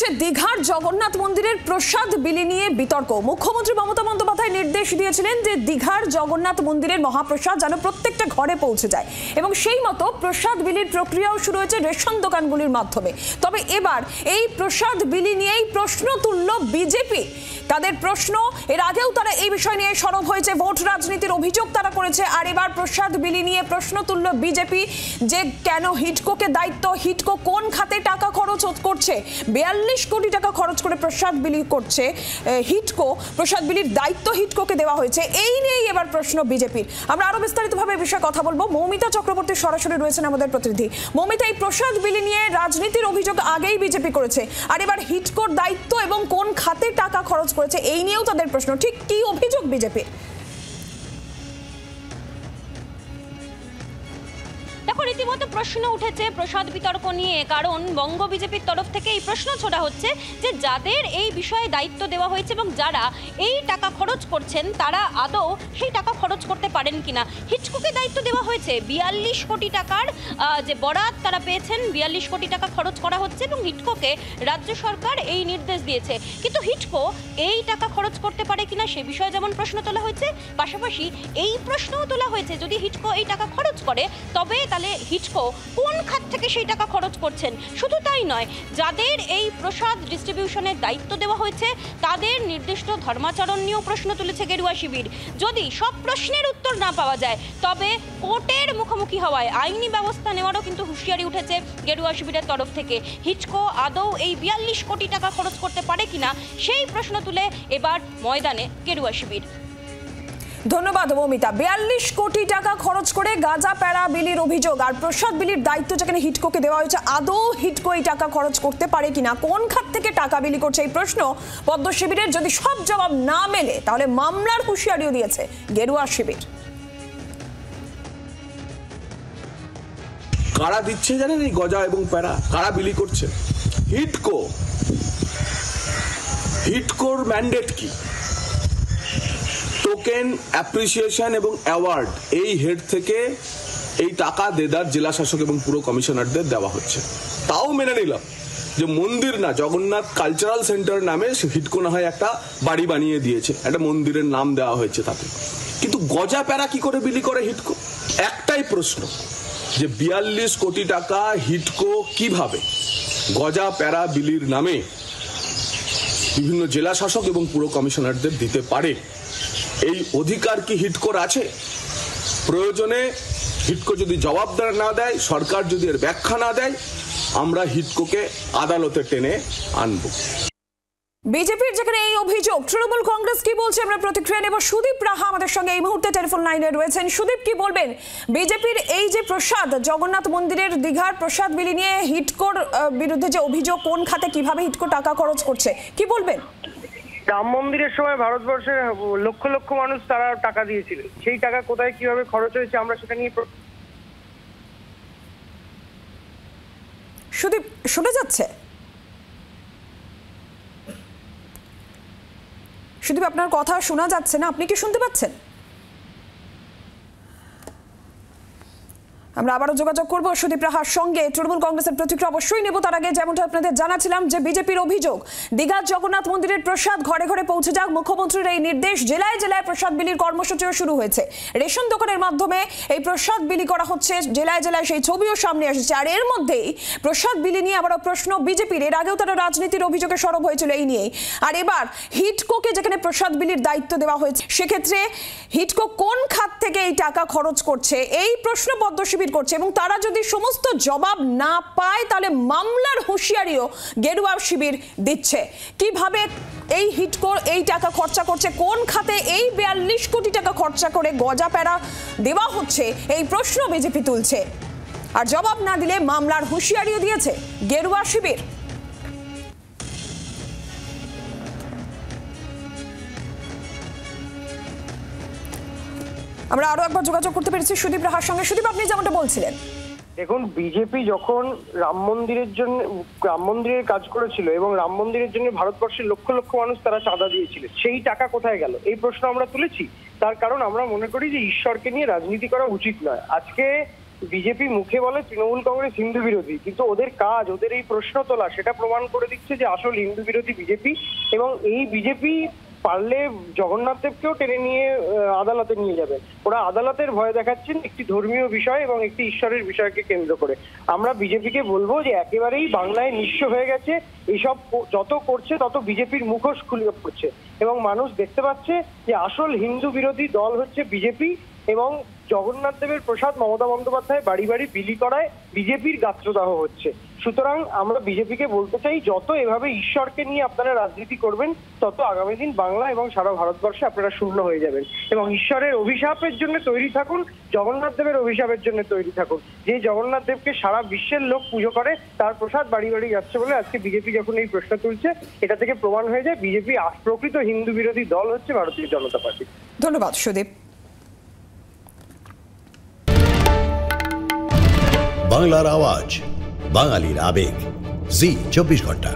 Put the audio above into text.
উঠছে দীঘার জগন্নাথ মন্দিরের প্রসাদ বিলি নিয়ে বিতর্ক। মুখ্যমন্ত্রী মমতা বন্দ্যোপাধ্যায় নির্দেশ দিয়েছিলেন যে দীঘার জগন্নাথ মন্দিরের মহাপ্রসাদ যেন প্রত্যেকটা ঘরে পৌঁছে যায় এবং সেই মতো প্রসাদ বিলির প্রক্রিয়াও শুরু হয়েছে রেশন দোকানগুলির মাধ্যমে। তবে এবার এই প্রসাদ বিলি নিয়েই প্রশ্ন তুলল বিজেপি। তাদের প্রশ্ন, এর আগেও তারা এই বিষয় নিয়ে সরব হয়েছে, ভোট রাজনীতির অভিযোগ তারা করেছে, আর এবার প্রসাদ বিলি নিয়ে প্রশ্ন তুলল বিজেপি যে কেন হিডকোকে দায়িত্ব, হিডকো কোন খাতে টাকা খরচ করছে, 42 কোটি টাকা খরচ করে প্রসাদ বিলি করছে হিডকো, প্রসাদ বিলির দায়িত্ব হিডকোকে দেওয়া হয়েছে। এই নিয়েই এবার প্রশ্ন বিজেপির। আমরা আরো বিস্তারিতভাবে এই বিষয়ে কথা বলবো। মৌমিতা চক্রবর্তী সরাসরি রয়েছেন আমাদের প্রতিনিধি। মৌমিতা, এই প্রসাদ বিলি নিয়ে রাজনীতির অভিযোগ আগেই বিজেপি করেছে, আর এবার হিডকোর দায়িত্ব এবং কোন খাতে টাকা খরচ করেছে এই নিয়েও তাদের প্রশ্ন। ঠিক কি অভিযোগ বিজেপির? দেখো, রীতিমতো প্রশ্ন উঠেছে প্রসাদ বিতর্ক নিয়ে, কারণ বঙ্গ বিজেপির তরফ থেকে এই প্রশ্ন ছোড়া হচ্ছে যে যাদের এই বিষয়ে দায়িত্ব দেওয়া হয়েছে এবং যারা এই টাকা খরচ করছেন তারা আদৌ সেই টাকা খরচ করতে পারেন কিনা। হিডকোকে দায়িত্ব দেওয়া হয়েছে, 42 কোটি টাকার যে বরাত তারা পেয়েছেন, 42 কোটি টাকা খরচ করা হচ্ছে এবং হিডকোকে রাজ্য সরকার এই নির্দেশ দিয়েছে। কিন্তু হিডকো এই টাকা খরচ করতে পারে কিনা সে বিষয়ে যেমন প্রশ্ন তোলা হয়েছে, পাশাপাশি এই প্রশ্নও তোলা হয়েছে যদি হিডকো এই টাকা খরচ করে তবে তাহলে হিডকো কোন খাত থেকে সেই টাকা খরচ করছেন। শুধু তাই নয়, যাদের এই প্রসাদ ডিস্ট্রিবিউশনের দায়িত্ব দেওয়া হয়েছে তাদের নির্দিষ্ট ধর্মাচরণ নিয়েও প্রশ্ন তুলেছে গেরুয়া শিবির। যদি সব প্রশ্নের উত্তর না পাওয়া যায় তবে কোর্টের মুখোমুখি হওয়ায় আইনি ব্যবস্থা নেওয়ারও কিন্তু হুঁশিয়ারি উঠেছে গেরুয়া শিবিরের তরফ থেকে। হিডকো আদৌ এই 42 কোটি টাকা খরচ করতে পারে কিনা সেই প্রশ্ন তুলে এবার ময়দানে গেরুয়া শিবির। ধন্যবাদ মৌমিতা। 42 কোটি টাকা খরচ করে গাঁজা প্যারা বিলির অভিযোগ, আর প্রসাদ বিলির দায়িত্ব যেখানে হিডকোকে দেওয়া হয়েছে, আদৌ হিডকো এই টাকা খরচ করতে পারে কিনা, কোন খাত থেকে টাকা বিলি করছে এই প্রশ্ন পদ্ম শিবিরের। যদি সব জবাব না মেলে তাহলে মামলার হুঁশিয়ারিও দিয়েছে গেরুয়া শিবির। কারা দিচ্ছে জানেন এই গজা এবং প্যারা? কারা বিলি করছে? হিডকো। হিডকোর ম্যান্ডেট কি? টোকেন, অ্যাপ্রিসিয়েশন এবং অ্যাওয়ার্ড, এই হেড থেকে এই টাকা দেদার জেলা শাসক এবং পুরো কমিশনারদের দেওয়া হচ্ছে। তাও মেনে নিলাম যে মন্দির না, জগন্নাথ কালচারাল সেন্টার নামে হিডকো না হয় একটা বাড়ি বানিয়ে দিয়েছে, একটা মন্দিরের নাম দেওয়া হয়েছে তাতে। কিন্তু গজা প্যারা কি করে বিলি করে হিডকো? একটাই প্রশ্ন যে 42 কোটি টাকা হিডকো কিভাবে গজা প্যারা বিলির নামে বিভিন্ন জেলা শাসক এবং পুরো কমিশনারদের দিতে পারে? এই অধিকার কি হিডকোর আছে? প্রয়োজনে হিডকো যদি জবাব না দেয়, সরকার যদি এর ব্যাখ্যা না দেয়, আমরা হিডকোকে আদালতে টেনে আনবো। বিজেপির যেখানে এই অভিযোগ, তৃণমূল কংগ্রেস কি বলছে আমরা প্রতিক্রিয়া নেব। সুদীপ রাহা আমাদের সঙ্গে এই মুহূর্তে টেলিফোন লাইনে রয়েছেন। সুদীপ, কি বলবেন বিজেপির এই যে প্রসাদ, জগন্নাথ মন্দিরের দীঘার প্রসাদ বিলি নিয়ে হিডকোর বিরুদ্ধে যে অভিযোগ, কোন খাতে কিভাবে হিডকো টাকা খরচ করছে, কি বলবেন? রাম মন্দিরের সময় ভারতবর্ষের লক্ষ লক্ষ মানুষ তারা টাকা দিয়েছিল, সেই টাকা কোথায় কিভাবে খরচ হয়েছে আমরা সেটা নিয়ে। সুদীপ, শোনা যাচ্ছে? সুদীপ, আপনার কথা শোনা যাচ্ছে না, আপনি কি শুনতে পাচ্ছেন? আমরা আবারও যোগাযোগ করবো সুদীপ রাহার সঙ্গে। তৃণমূল কংগ্রেসের প্রতিক্রিয়া অবশ্যই নেব। তার আগে যেমনটা আপনাদের জানাছিলাম যে বিজেপির অভিযোগ, দীঘার জগন্নাথ মন্দিরের প্রসাদ ঘরে ঘরে পৌঁছে যাক, মুখ্যমন্ত্রীর এই নির্দেশ। জেলায় জেলায় প্রসাদ বিলির কর্মসূচিও শুরু হয়েছে, রেশন দোকানের মাধ্যমে এই প্রসাদ বিলি করা হচ্ছে জেলায় জেলায়, সেই ছবিও সামনে এসেছে। আর এর মধ্যেই প্রসাদ বিলি নিয়ে আবারও প্রশ্ন বিজেপির। এর আগেও তারা রাজনীতির অভিযোগে সরব হয়েছিল এই নিয়েই। আর এবার হিডকোকে যেখানে প্রসাদ বিলির দায়িত্ব দেওয়া হয়েছে, সেক্ষেত্রে হিডকো কোন খাত থেকে এই টাকা খরচ করছে এই প্রশ্ন পদ্ম শিবির করছে, এবং তারা যদি সমস্ত জবাব না পায় তাহলে মামলার হুঁশিয়ারিও গেরুয়া শিবির দিচ্ছে। কিভাবে এই হিডকো এই টাকা খরচা করছে, কোন খাতে এই 42 কোটি টাকা খরচা করে গজা প্যারা দেওয়া হচ্ছে এই প্রশ্ন বিজেপি তুলছে, আর জবাব না দিলে মামলার হুঁশিয়ারিও দিয়েছে গেরুয়া শিবির। আমরা আরো একবার যোগাযোগ করতে পেরেছি সুদীপ রাহার সঙ্গে। সুদীপ, আপনি যেমনটা বলছিলেন, দেখুন, বিজেপি যখন রাম মন্দিরের কাজ করেছিল এবং রাম মন্দিরের জন্য ভারতবর্ষের লক্ষ লক্ষ মানুষ তারা চাঁদা দিয়েছিল, সেই টাকা কোথায় গেল এই প্রশ্ন আমরা তুলেছি। তার কারণ আমরা মনে করি যে ঈশ্বরকে নিয়ে রাজনীতি করা উচিত নয়। আজকে বিজেপি মুখে বলে তৃণমূল কংগ্রেস হিন্দু বিরোধী, কিন্তু ওদের কাজ, ওদের এই প্রশ্ন তোলা সেটা প্রমাণ করে দিচ্ছে যে আসল হিন্দু বিরোধী বিজেপি। এবং এই বিজেপি পারলে জগন্নাথ দেবকেও টেনে নিয়ে আদালতে নিয়ে যাবে। ওরা আদালতের ভয় দেখাচ্ছেন একটি ধর্মীয় বিষয় এবং একটি ঈশ্বরের বিষয়কে কেন্দ্র করে। আমরা বিজেপিকে বলবো যে একেবারেই বাংলায় নিঃস্ব হয়ে গেছে, এইসব যত করছে তত বিজেপির মুখোশ খুলে পড়ছে এবং মানুষ দেখতে পাচ্ছে যে আসল হিন্দু বিরোধী দল হচ্ছে বিজেপি। এবং জগন্নাথ দেবের প্রসাদ মমতা বন্দ্যোপাধ্যায় বাড়ি বাড়ি বিলি করায় বিজেপির গাত্রদাহ হচ্ছে। সুতরাং আমরা বিজেপিকে বলতে চাই, যত এভাবে ঈশ্বরকে নিয়ে আপনারা রাজনীতি করবেন তত আগামী দিন বাংলা এবং সারা ভারতবর্ষে আপনারা শূন্য হয়ে যাবেন। এবং ঈশ্বরের অভিশাপের জন্য তৈরি থাকুন, জগন্নাথ দেবের অভিশাপের জন্য তৈরি থাকুন। যে জগন্নাথ দেবকে সারা বিশ্বের লোক পুজো করে, তার প্রসাদ বাড়ি বাড়ি যাচ্ছে বলে আজকে বিজেপি যখন এই প্রশ্ন তুলছে, এটা থেকে প্রমাণ হয়ে যায় বিজেপি প্রকৃত হিন্দু বিরোধী দল হচ্ছে ভারতীয় জনতা পার্টি। ধন্যবাদ সুদীপ। বাংলার আওয়াজ, বাঙালির আবেগ, জি 24 ঘন্টা।